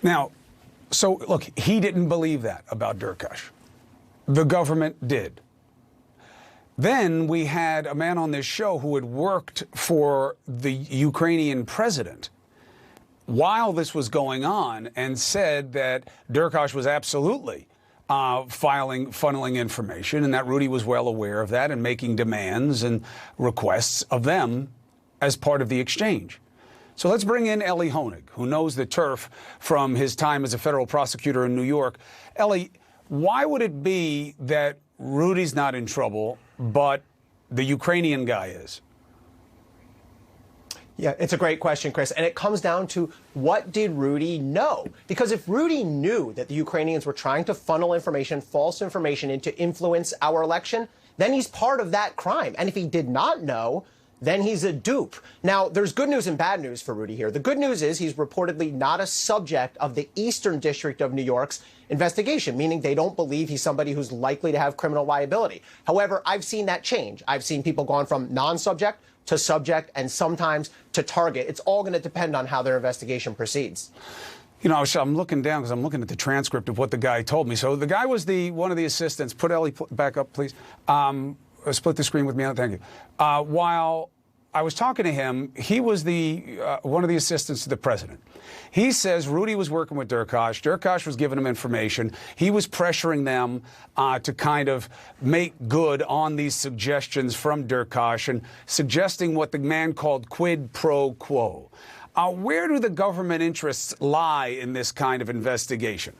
Now, so look, he didn't believe that about Derkach. The government did. Then we had a man on this show who had worked for the Ukrainian president while this was going on and said that Derkach was absolutely funneling information, and that Rudy was well aware of that and making demands and requests of them as part of the exchange. So let's bring in Elie Honig, who knows the turf from his time as a federal prosecutor in New York. Elie, why would it be that Rudy's not in trouble, but the Ukrainian guy is? Yeah, it's a great question, Chris. And it comes down to, what did Rudy know? Because if Rudy knew that the Ukrainians were trying to funnel information, false information, in to influence our election, then he's part of that crime. And if he did not know, then he's a dupe. Now, there's good news and bad news for Rudy here. The good news is he's reportedly not a subject of the Eastern District of New York's investigation, meaning they don't believe he's somebody who's likely to have criminal liability. However, I've seen that change. I've seen people gone from non-subject to subject and sometimes to target. It's all going to depend on how their investigation proceeds. You know, I'm looking down because I'm looking at the transcript of what the guy told me. So the guy was one of the assistants. Put Elie back up, please. Split the screen with me. Thank you. While I was talking to him, he was one of the assistants to the president. He says Rudy was working with Derkach. Derkach was giving him information. He was pressuring them to kind of make good on these suggestions from Derkach and suggesting what the man called quid pro quo. Where do the government interests lie in this kind of investigation?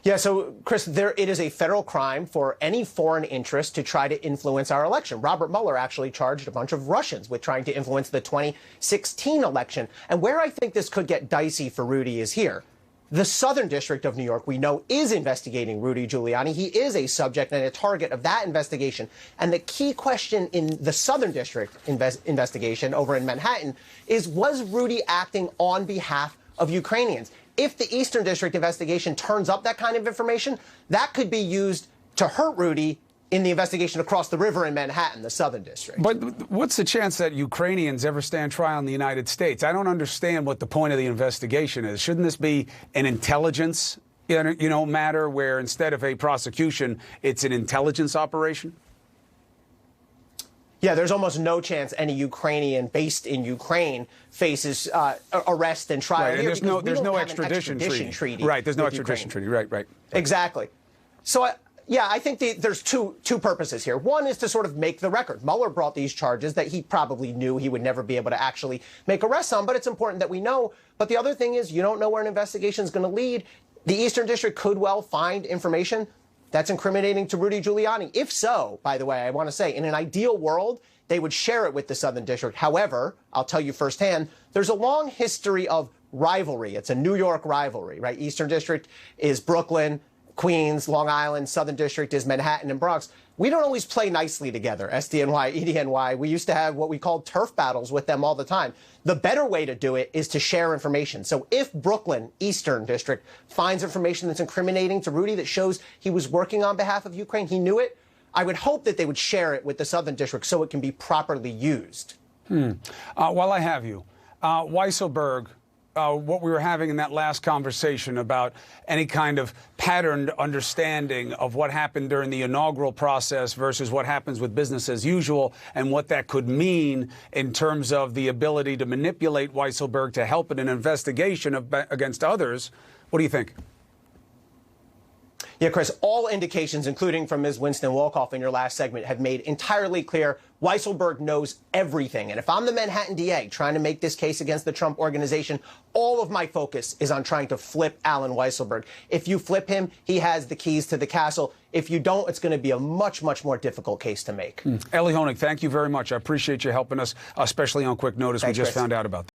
Yeah, so, Chris, it is a federal crime for any foreign interest to try to influence our election. Robert Mueller actually charged a bunch of Russians with trying to influence the 2016 election. And where I think this could get dicey for Rudy is here. The Southern District of New York, we know, is investigating Rudy Giuliani. He is a subject and a target of that investigation. And the key question in the Southern District investigation over in Manhattan is, was Rudy acting on behalf of Ukrainians? If the Eastern District investigation turns up that kind of information, that could be used to hurt Rudy in the investigation across the river in Manhattan, the Southern District. But what's the chance that Ukrainians ever stand trial in the United States? I don't understand what the point of the investigation is. Shouldn't this be an intelligence, matter where instead of a prosecution, it's an intelligence operation? Yeah, there's almost no chance any Ukrainian based in Ukraine faces arrest and trial. Right, and there's no extradition treaty. Right, there's no extradition treaty. Right. Exactly. So, I think there's two purposes here. One is to sort of make the record. Mueller brought these charges that he probably knew he would never be able to actually make arrests on, but it's important that we know. But the other thing is, you don't know where an investigation is going to lead. The Eastern District could well find information that's incriminating to Rudy Giuliani. If so, by the way, I want to say, in an ideal world, they would share it with the Southern District. However, I'll tell you firsthand, there's a long history of rivalry. It's a New York rivalry, right? Eastern District is Brooklyn, Queens, Long Island. Southern District is Manhattan and Bronx. We don't always play nicely together, SDNY, EDNY. We used to have what we called turf battles with them all the time. The better way to do it is to share information. So if Brooklyn, Eastern District, finds information that's incriminating to Rudy that shows he was working on behalf of Ukraine, he knew it, I would hope that they would share it with the Southern District so it can be properly used. While I have you, Weisselberg, what we were having in that last conversation about any kind of patterned understanding of what happened during the inaugural process versus what happens with business as usual and what that could mean in terms of the ability to manipulate Weisselberg to help in an investigation against others. What do you think? Yeah, Chris, all indications, including from Ms. Winston Wolkoff in your last segment, have made entirely clear Weisselberg knows everything. And if I'm the Manhattan DA trying to make this case against the Trump organization, all of my focus is on trying to flip Alan Weisselberg. If you flip him, he has the keys to the castle. If you don't, it's going to be a much, much more difficult case to make. Elie Honig, thank you very much. I appreciate you helping us, especially on quick notice. Thanks, we just Chris. found out about that.